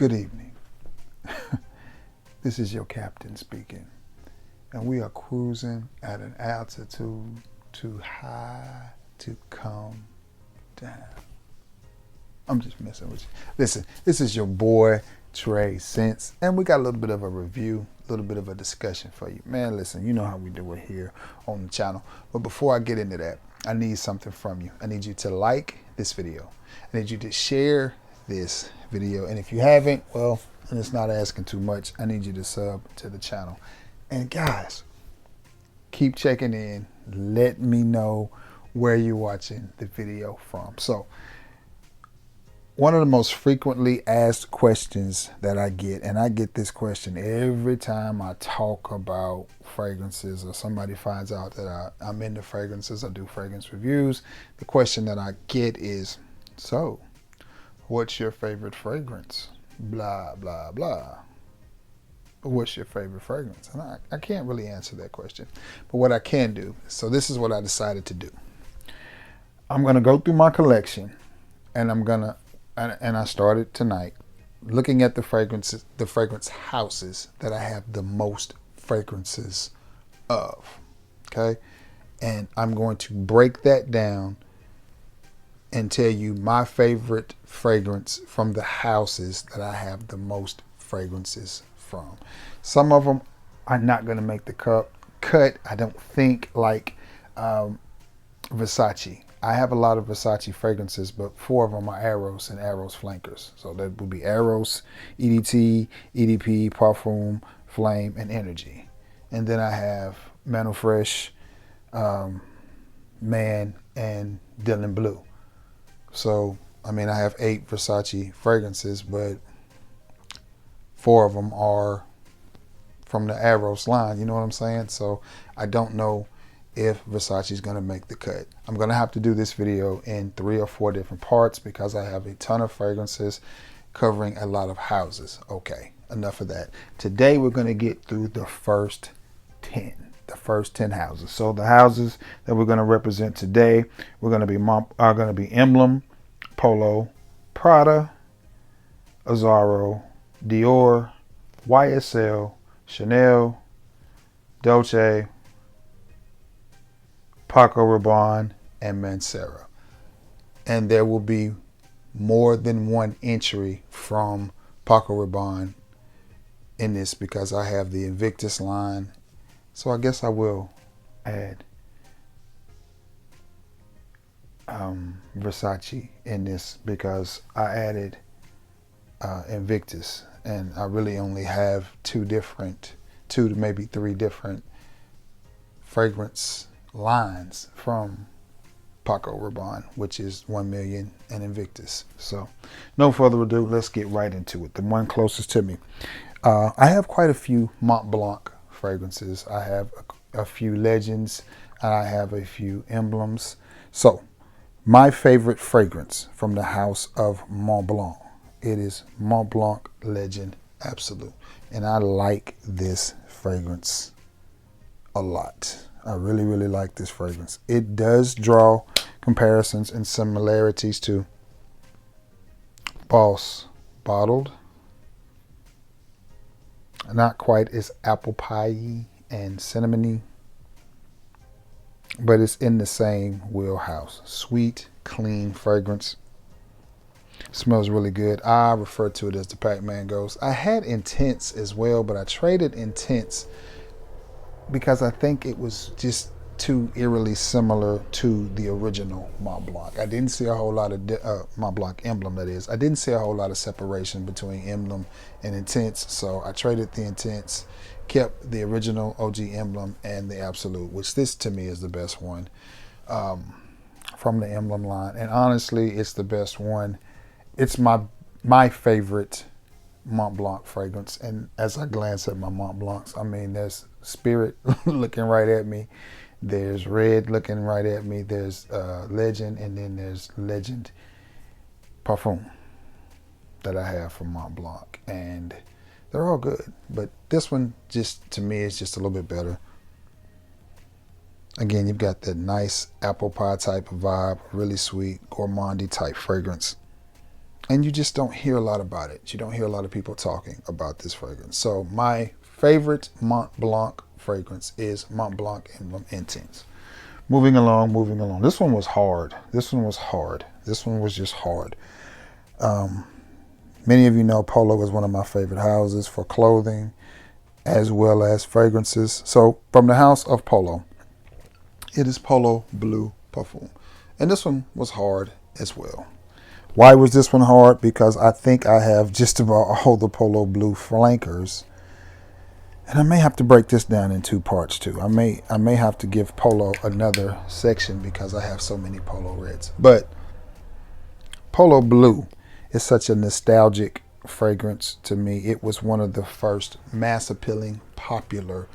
Good evening. This is your captain speaking, and we are cruising at an altitude too high to come down. I'm just messing with you. Listen, this is your boy Trey Sense, and we got a little bit of a review, a little bit of a discussion for you. Man, listen, you know how we do it here on the channel. But before I get into that, I need something from you. I need you to like this video. I need you to share this video, and if you haven't, well, and it's not asking too much, I need you to sub to the channel. And guys, keep checking in. Let me know where you're watching the video from. So one of the most frequently asked questions that I get, and I get this question every time I talk about fragrances or somebody finds out that I'm into fragrances, I do fragrance reviews. The question that I get is, so what's your favorite fragrance? Blah, blah, blah. What's your favorite fragrance? And I can't really answer that question. But what I can do, so this is what I decided to do. I'm going to go through my collection, and I started tonight looking at the fragrances, the fragrance houses that I have the most fragrances of. Okay? And I'm going to break that down and tell you my favorite fragrance from the houses that I have the most fragrances from. Some of them are not going to make the cut. I don't think, like Versace. I have a lot of Versace fragrances, but 4 of them are Eros and Eros flankers. So that would be Eros, EDT, EDP, Parfum, Flame, and Energy. And then I have Mantle Fresh, Man, and Dylan Blue. So, I mean, I have 8 Versace fragrances, but 4 of them are from the Eros line, you know what I'm saying? So I don't know if Versace is going to make the cut. I'm going to have to do this video in 3 or 4 different parts because I have a ton of fragrances covering a lot of houses. Okay, enough of that. Today we're going to get through the first 10. The first 10 houses. So the houses that we're going to represent today, we're going to be Emblem, Polo, Prada, Azzaro, Dior, YSL, Chanel, Dolce, Paco, rabanne, and Mancera. And there will be more than one entry from Paco Rabanne in this because I have the Invictus line. So I guess I will add Versace in this because I added Invictus, and I really only have 2 to maybe 3 different fragrance lines from Paco Rabanne, which is 1 Million and Invictus. So no further ado, let's get right into it. The one closest to me. I have quite a few Mont Blanc fragrances. I have a few Legends, and I have a few Emblems. So my favorite fragrance from the house of Mont Blanc, it is Mont Blanc Legend Absolute. And I like this fragrance a lot. I really, really like this fragrance. It does draw comparisons and similarities to Boss Bottled. Not quite as apple pie-y and cinnamony, but it's in the same wheelhouse. Sweet, clean fragrance. Smells really good. I refer to it as the Pac-Man Ghost. I had Intense as well, but I traded Intense because I think it was just too eerily similar to the original Mont Blanc. I didn't see a whole lot of Mont Blanc Emblem, that is. I didn't see a whole lot of separation between Emblem and Intense, so I traded the Intense, kept the original OG Emblem and the Absolute, which this to me is the best one from the Emblem line. And honestly, it's the best one. It's my favorite Mont Blanc fragrance. And as I glance at my Mont Blancs, I mean, there's Spirit looking right at me. There's Red looking right at me. There's Legend, and then there's Legend Parfum that I have from Mont Blanc. And they're all good. But this one, just to me, is just a little bit better. Again, you've got that nice apple pie type of vibe, really sweet, gourmandy type fragrance. and you just don't hear a lot about it. You don't hear a lot of people talking about this fragrance. So my favorite Mont Blanc fragrance is Mont Blanc Emblem Intense. Moving along, moving along. This one was hard. This one was hard. This one was just hard. Many of you know Polo is one of my favorite houses for clothing as well as fragrances. So from the house of Polo, it is Polo Bleu Parfum. And this one was hard as well. Why was this one hard? Because I think I have just about all the Polo Blue flankers. And I may have to break this down in 2 parts too. I may have to give Polo another section because I have so many Polo reds. But Polo Blue is such a nostalgic fragrance to me. It was one of the first mass appealing, popular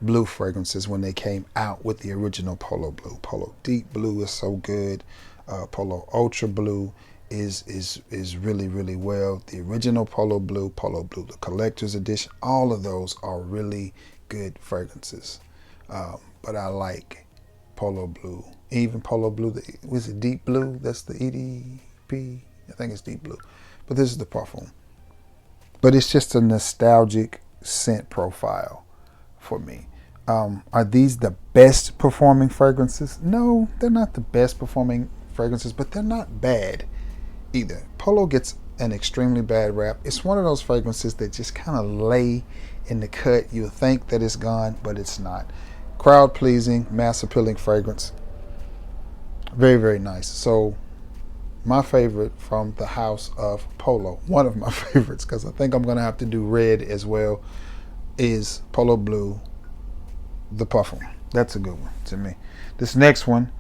blue fragrances when they came out with the original Polo Blue. Polo Deep Blue is so good. Polo Ultra Blue is really, really well. The original Polo Blue, the collector's edition, all of those are really good fragrances. But I like Polo Blue. Even Polo Blue, was it Deep Blue? That's the EDP. I think it's Deep Blue. But this is the Parfum. But it's just a nostalgic scent profile for me. Are these the best performing fragrances? No, they're not the best performing fragrances, but they're not bad either. Polo gets an extremely bad rap. It's one of those fragrances that just kind of lay in the cut. You think that it's gone, but it's not. Crowd pleasing, mass appealing fragrance. Very, very nice. So my favorite from the house of Polo, one of my favorites, because I think I'm going to have to do red as well, is Polo Blue, the Parfum. That's a good one to me. This next one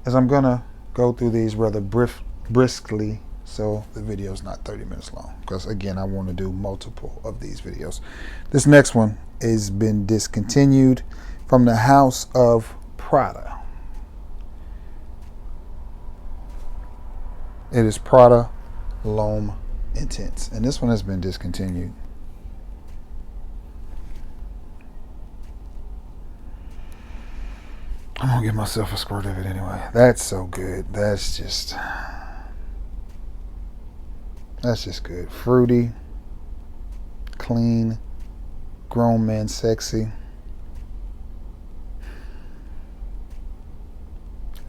is, I'm going to go through these rather briskly, so the video is not 30 minutes long, because again, I want to do multiple of these videos. This next one has been discontinued, from the house of Prada. It is Prada L'Homme Intense, and this one has been discontinued. I'm gonna give myself a squirt of it anyway. That's so good. That's just good. Fruity, clean, grown man sexy,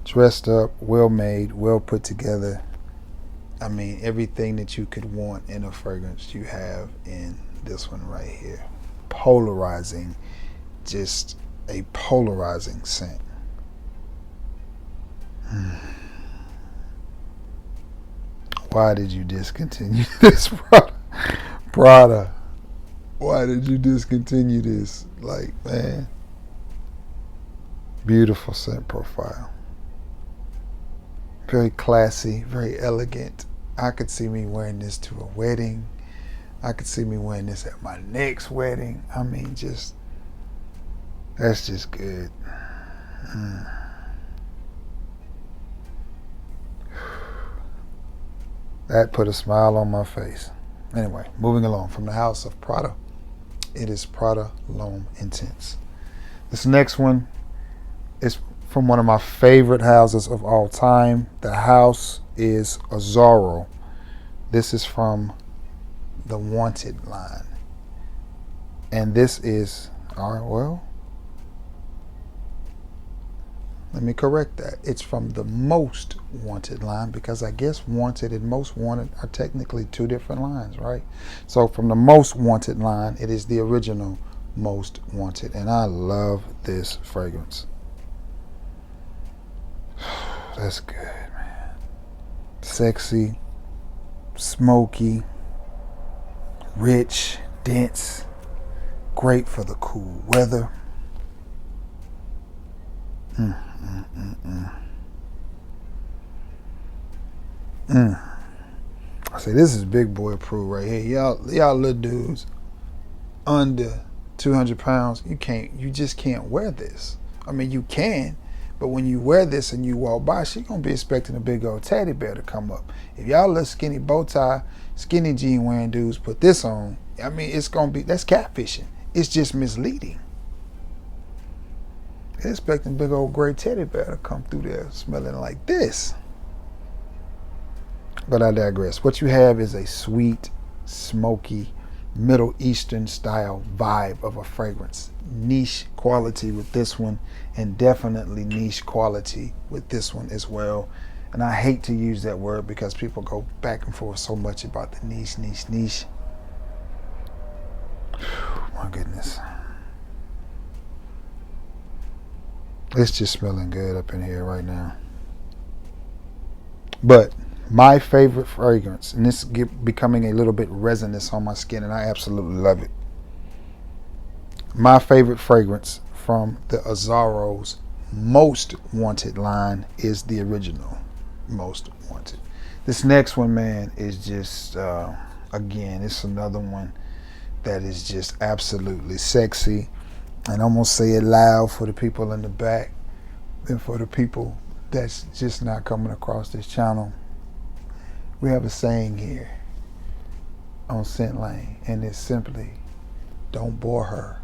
dressed up, well made, well put together. I mean, everything that you could want in a fragrance you have in this one right here. Polarizing, just a polarizing scent. Why did you discontinue this, Prada? Why did you discontinue this? Like, man. Beautiful scent profile. Very classy, very elegant. I could see me wearing this to a wedding. I could see me wearing this at my next wedding. I mean, that's just good. That put a smile on my face. Anyway, moving along, from the house of Prada, it is Prada L'Homme Intense. This next one is from one of my favorite houses of all time. The house is Azzaro. This is from the Wanted line. And this is, let me correct that. It's from the Most Wanted line, because I guess Wanted and Most Wanted are technically 2 different lines, right? So from the Most Wanted line, it is the original Most Wanted. And I love this fragrance. That's good, man. Sexy, smoky, rich, dense, great for the cool weather. I say, this is big boy approved right here. Y'all little dudes under 200 pounds, you just can't wear this. I mean, you can, but when you wear this and you walk by, she gonna be expecting a big old teddy bear to come up. If y'all little skinny bow tie, skinny jean wearing dudes put this on, I mean, that's catfishing. It's just misleading. They're expecting big old gray teddy bear to come through there smelling like this. But I digress. What you have is a sweet, smoky, Middle Eastern style vibe of a fragrance. Niche quality with this one, and definitely niche quality with this one as well. And I hate to use that word because people go back and forth so much about the niche. My goodness. It's just smelling good up in here right now. But my favorite fragrance, and this is becoming a little bit resinous on my skin, and I absolutely love it. My favorite fragrance from the Azzaro's Most Wanted line is the original Most Wanted. This next one, man, is just, again, it's another one that is just absolutely sexy. And I'm going to say it loud for the people in the back and for the people that's just not coming across this channel. We have a saying here on Scent Lane, and it's simply, don't bore her,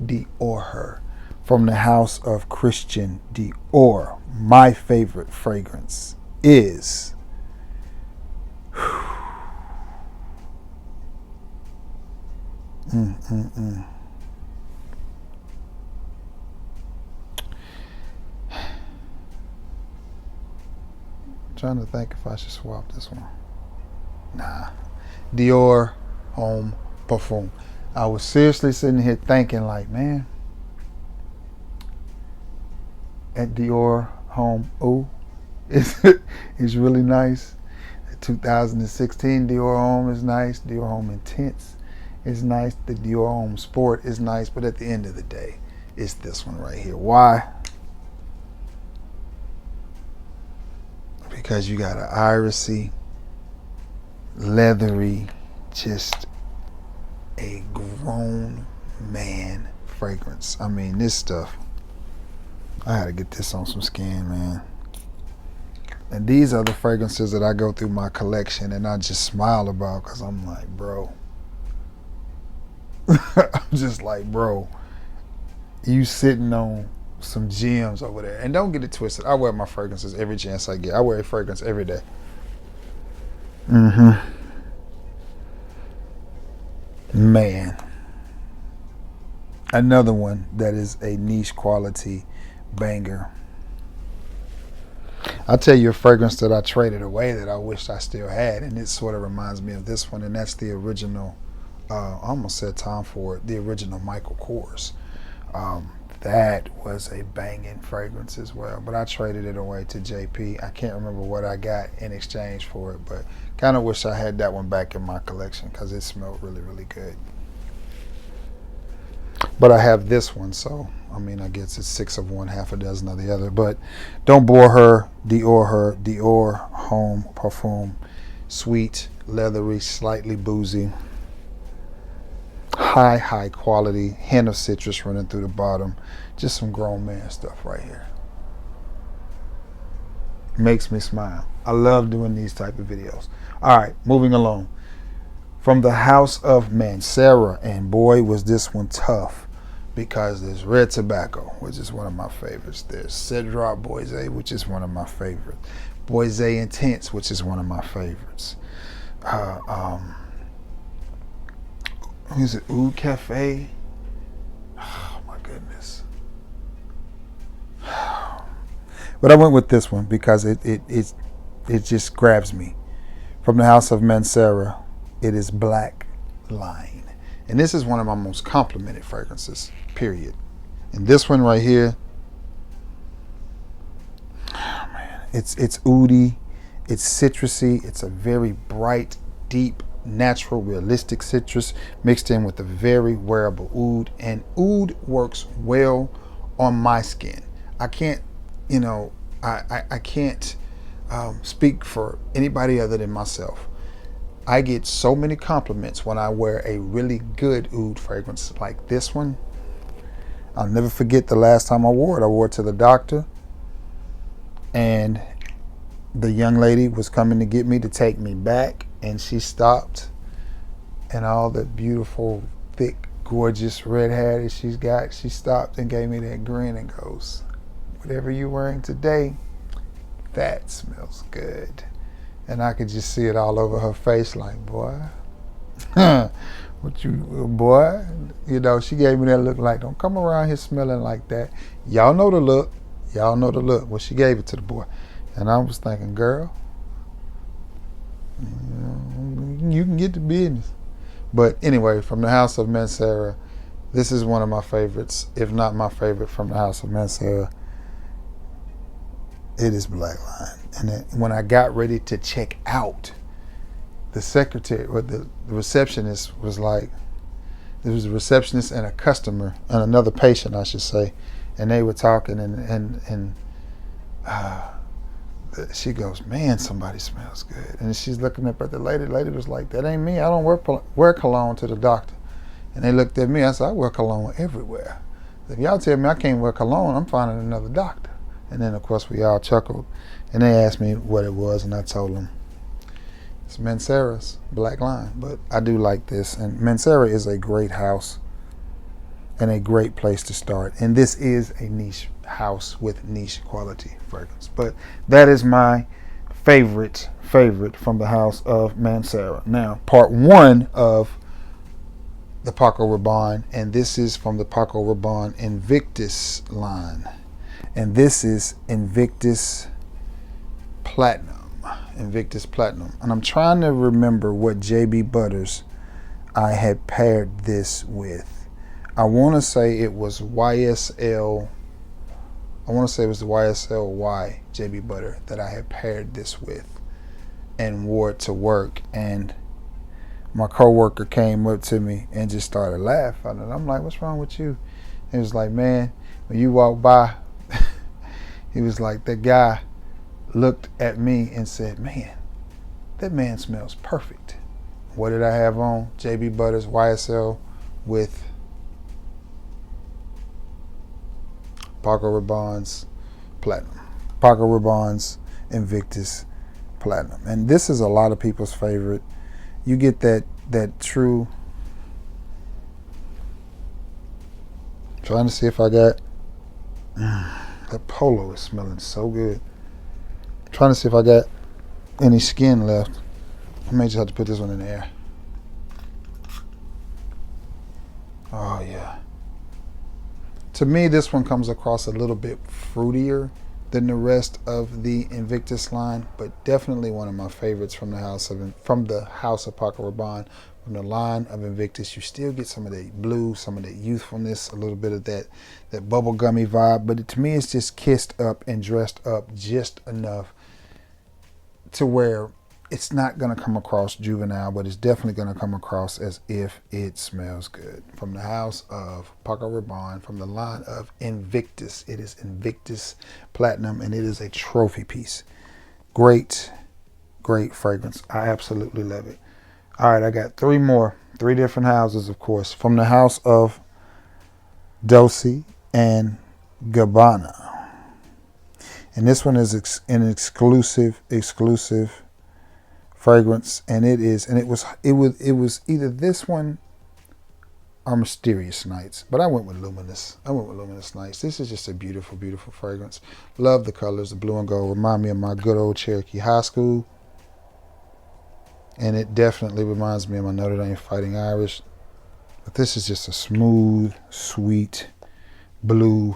Dior her. From the house of Christian Dior, my favorite fragrance is trying to think if I should swap this one. Nah. Dior Homme Parfum. I was seriously sitting here thinking like, man, at Dior Homme it's really nice. The 2016 Dior Homme is nice. Dior Homme Intense is nice. The Dior Homme Sport is nice. But at the end of the day, it's this one right here. Why? Because you got an irisy, leathery, just a grown man fragrance. I mean, this stuff, I had to get this on some skin, man. And these are the fragrances that I go through my collection and I just smile about, because I'm like, bro. I'm just like, bro, you sitting on some gems over there. And don't get it twisted. I wear my fragrances every chance I get. I wear a fragrance every day. Man. Another one that is a niche quality banger. I'll tell you a fragrance that I traded away that I wished I still had, and it sort of reminds me of this one, and that's the original, I almost said Tom Ford, the original Michael Kors. That was a banging fragrance as well, but I traded it away to JP. I can't remember what I got in exchange for it, but kind of wish I had that one back in my collection because it smelled really, really good. But I have this one, so I mean, I guess it's 6 of one, half a dozen of the other. But don't bore her, Dior Homme Parfum. Sweet, leathery, slightly boozy. High quality, hint of citrus running through the bottom. Just some grown man stuff right here. Makes me smile. I love doing these type of videos. All right, moving along. From the house of Mancera, and boy was this one tough, because there's Red Tobacco, which is one of my favorites. There's Cedroc Boise, which is one of my favorites. Boise Intense, which is one of my favorites. Is it Oud Cafe? Oh my goodness. But I went with this one because it just grabs me. From the house of Mancera, it is Black Line. And this is one of my most complimented fragrances, period. And this one right here, oh man, it's oudi, it's citrusy, it's a very bright, deep, natural, realistic citrus mixed in with a very wearable oud. And oud works well on my skin. I can't, I can't speak for anybody other than myself. I get so many compliments when I wear a really good oud fragrance like this one. I'll never forget the last time I wore it. I wore it to the doctor, and the young lady was coming to get me to take me back, and she stopped, and all the beautiful, thick, gorgeous red hair that she's got, she stopped and gave me that grin and goes, whatever you're wearing today, that smells good. And I could just see it all over her face like, boy, what you, boy? You know, she gave me that look like, don't come around here smelling like that. Y'all know the look. Y'all know the look. Well, she gave it to the boy. And I was thinking, girl, you can get to business. But anyway, from the house of Mancera, this is one of my favorites, if not my favorite from the house of Mancera. It is Black Line. And then when I got ready to check out, the secretary or the receptionist was like, there was a receptionist and a customer and another patient, I should say, and they were talking and she goes, man, somebody smells good. And she's looking up at the lady. The lady was like, that ain't me. I don't wear cologne to the doctor. And they looked at me. I said, I wear cologne everywhere. If y'all tell me I can't wear cologne, I'm finding another doctor. And then, of course, we all chuckled. And they asked me what it was, and I told them, it's Mancera's Black Line. But I do like this. And Mancera is a great house and a great place to start. And this is a niche house with niche quality fragrance. But that is my favorite from the house of Mancera. Now, part one of the Paco Rabanne, and this is from the Paco Rabanne Invictus line. And this is Invictus Platinum. Invictus Platinum. And I'm trying to remember what JB Butters I had paired this with. I want to say it was YSL. I want to say it was the YSL Y JB Butter that I had paired this with and wore it to work. And my coworker came up to me and just started laughing. And I'm like, what's wrong with you? He was like, man, when you walk by, he was like, that guy looked at me and said, man, that man smells perfect. What did I have on? JB Butters YSL with Paco Rabanne's Platinum. Paco Rabanne's Invictus Platinum. And this is a lot of people's favorite. You get that true. Trying to see if I got that Polo is smelling so good. Trying to see if I got any skin left. I may just have to put this one in the air. Oh yeah. To me, this one comes across a little bit fruitier than the rest of the Invictus line, but definitely one of my favorites from the house of Paco Rabanne. From the line of Invictus, you still get some of that blue, some of that youthfulness, a little bit of that bubblegummy vibe, but to me, it's just kissed up and dressed up just enough to where it's not going to come across juvenile, but it's definitely going to come across as if it smells good. From the house of Paco Rabanne, from the line of Invictus, it is Invictus Platinum, and it is a trophy piece. Great fragrance. I absolutely love it. All right, I got three different houses, of course. From the house of Dolce and Gabbana. And this one is an exclusive fragrance, and it was either this one or Mysterious Nights, but I went with Luminous. Nights. This is just a beautiful fragrance. Love the colors, the blue and gold. Remind me of my good old Cherokee High School, and it definitely reminds me of my Notre Dame Fighting Irish. But this is just a smooth, sweet, blue,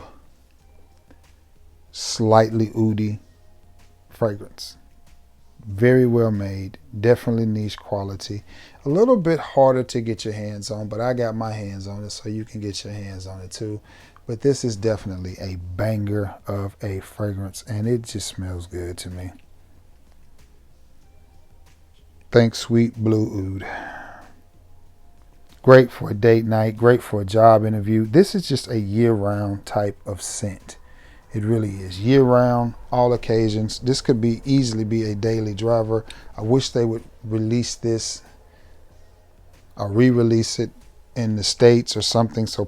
slightly oudy fragrance. Very well made, definitely niche quality. A little bit harder to get your hands on, but I got my hands on it, so you can get your hands on it too. But this is definitely a banger of a fragrance, and it just smells good to me. Think Sweet Blue Oud. Great for a date night, great for a job interview. This is just a year-round type of scent. It really is. Year-round, all occasions. This could easily be a daily driver. I wish they would release this or re-release it in the States or something so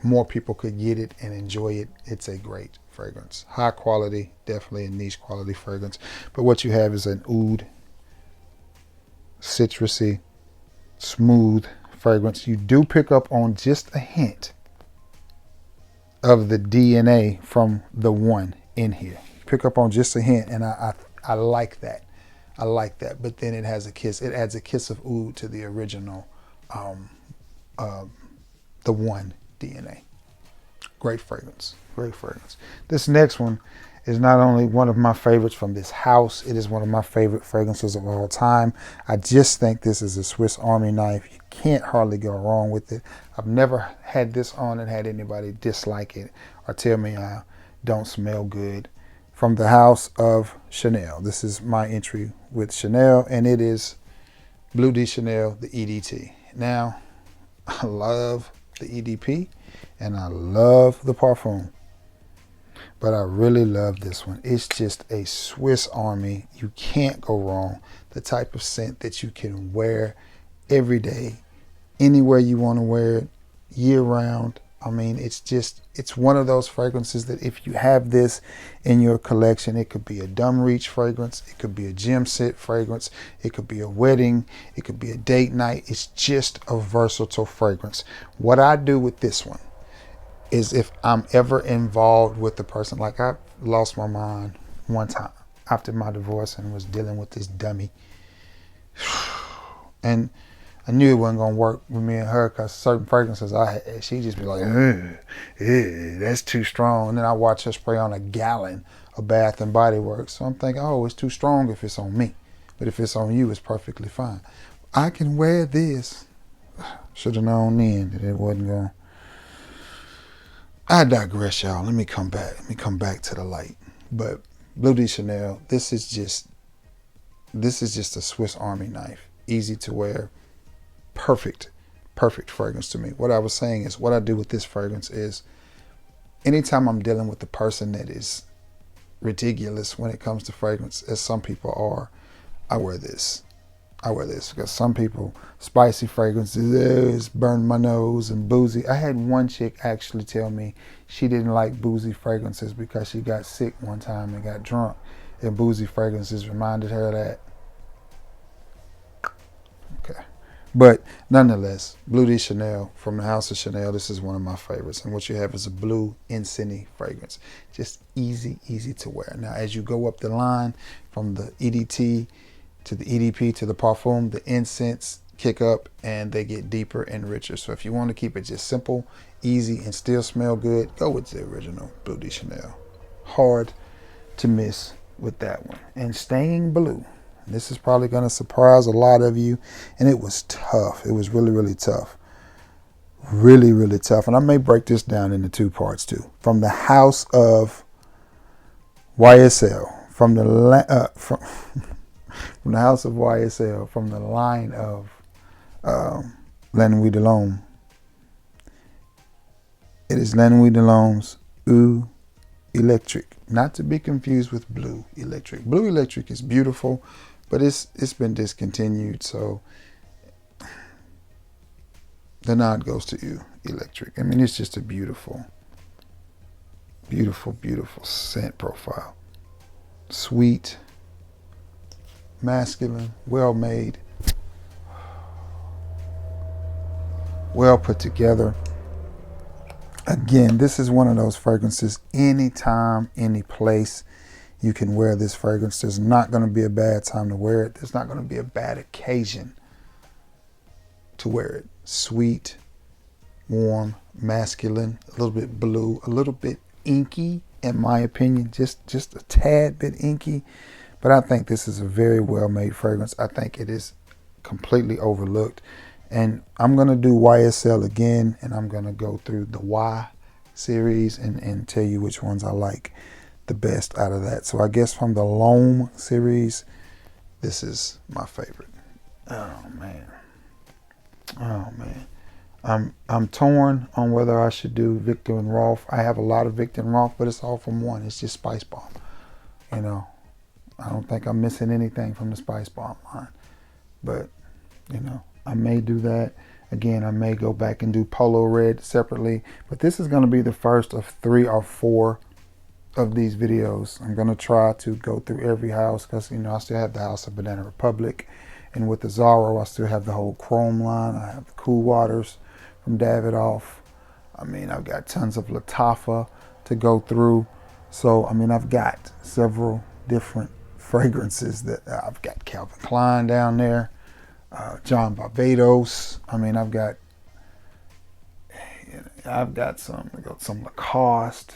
more people could get it and enjoy it. It's a great fragrance. High quality, definitely a niche quality fragrance. But what you have is an oud, citrusy, smooth fragrance. You do pick up on just a hint of the DNA from the one in here. Pick up on just a hint, and I like that. I like that. But then it has a kiss. It adds a kiss of oud to the original, the one DNA. Great fragrance. Great fragrance. This next one is not only one of my favorites from this house, it is one of my favorite fragrances of all time. I just think this is a Swiss Army knife. You can't hardly go wrong with it. I've never had this on and had anybody dislike it or tell me I don't smell good. From the house of Chanel. This is my entry with Chanel, and it is Bleu de Chanel, the EDT. Now, I love the EDP, and I love the parfum. But I really love this one. It's just a Swiss Army. You can't go wrong. The type of scent that you can wear every day, anywhere you want to wear it, year round. I mean, it's one of those fragrances that if you have this in your collection, it could be a dumb reach fragrance, it could be a gym set fragrance, it could be a wedding, it could be a date night. It's just a versatile fragrance. What I do with this one is if I'm ever involved with the person, like I lost my mind one time after my divorce and was dealing with this dummy. And I knew it wasn't going to work with me and her because certain fragrances I had, she'd just be like, that's too strong. And then I watch her spray on a gallon of Bath and Body Works. So I'm thinking, oh, it's too strong if it's on me. But if it's on you, it's perfectly fine. I can wear this. Should have known then that it wasn't going. I digress, y'all. Let me come back. Let me come back to the light. But Bleu de Chanel, this is just a Swiss Army knife. Easy to wear. Perfect fragrance to me. What I was saying is what I do with this fragrance is anytime I'm dealing with the person that is ridiculous when it comes to fragrance, as some people are, I wear this. Because some people, spicy fragrances, burn my nose and boozy. I had one chick actually tell me she didn't like boozy fragrances because she got sick one time and got drunk, and boozy fragrances reminded her of that. Okay. But nonetheless, Bleu de Chanel from the house of Chanel, this is one of my favorites. And what you have is a blue incense fragrance. Just easy to wear. Now, as you go up the line from the EDT to the EDP to the parfum, the incense kick up and they get deeper and richer. So if you want to keep it just simple, easy, and still smell good, go with the original Bleu de Chanel. Hard to miss with that one. And staying blue. This is probably going to surprise a lot of you. And it was tough. It was really tough. Really tough. And I may break this down into two parts too. From the house of YSL. From the from the house of YSL. From the line of La Nuit de l'Homme. It is La Nuit de l'Homme's Eau Electric. Not to be confused with Blue Electric. Blue Electric is beautiful, but it's been discontinued, so the nod goes to you, Electric. I mean, it's just a beautiful scent profile. Sweet, masculine, well made, well put together. Again, this is one of those fragrances, anytime, any place, you can wear this fragrance. There's not going to be a bad time to wear it. There's not going to be a bad occasion to wear it. Sweet, warm, masculine, a little bit blue, a little bit inky, in my opinion, just a tad bit inky. But I think this is a very well-made fragrance. I think it is completely overlooked. And I'm going to do YSL again, and I'm going to go through the Y series and tell you which ones I like the best out of that. So I guess from the L'Homme series, this is my favorite. Oh man. I'm torn on whether I should do Victor and Rolf. I have a lot of Victor and Rolf, but it's all from one. It's just Spice Bomb. You know, I don't think I'm missing anything from the Spice Bomb line. But, you know, I may do that. Again, I may go back and do Polo Red separately. But this is going to be the first of 3 or 4 of these videos. I'm going to try to go through every house because, you know, I still have the House of Banana Republic. And with the Azzaro, I still have the whole Chrome line. I have the Cool Waters from Davidoff. I mean, I've got tons of Lattafa to go through. So, I mean, I've got several different fragrances that I've got. Calvin Klein down there, John Barbados. I mean, I've got some Lacoste,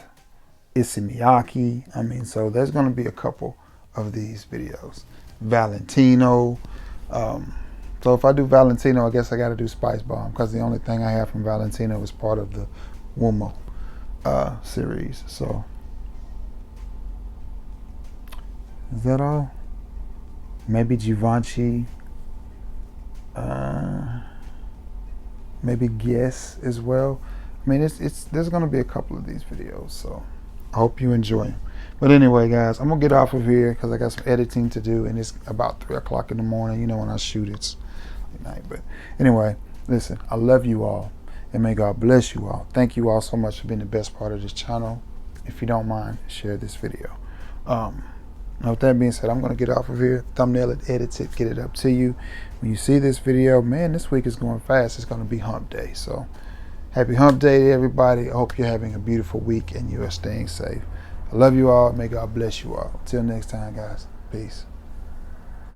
Issey Miyake. I mean, so there's going to be a couple of these videos. Valentino. So if I do Valentino, I guess I got to do Spice Bomb, because the only thing I have from Valentino is part of the Womo series. So is that all? Maybe Givenchy. Maybe Guess as well. I mean, there's gonna be a couple of these videos, so I hope you enjoy them. But anyway, guys, I'm gonna get off of here because I got some editing to do, and it's about 3 o'clock in the morning. You know, when I shoot, it's night. But anyway, listen, I love you all, and may God bless you all. Thank you all so much for being the best part of this channel. If you don't mind, share this video. Now with that being said, I'm going to get off of here, thumbnail it, edit it, get it up to you. When you see this video, man, this week is going fast. It's going to be hump day. So happy hump day to everybody. I hope you're having a beautiful week and you are staying safe. I love you all. May God bless you all. Until next time, guys. Peace.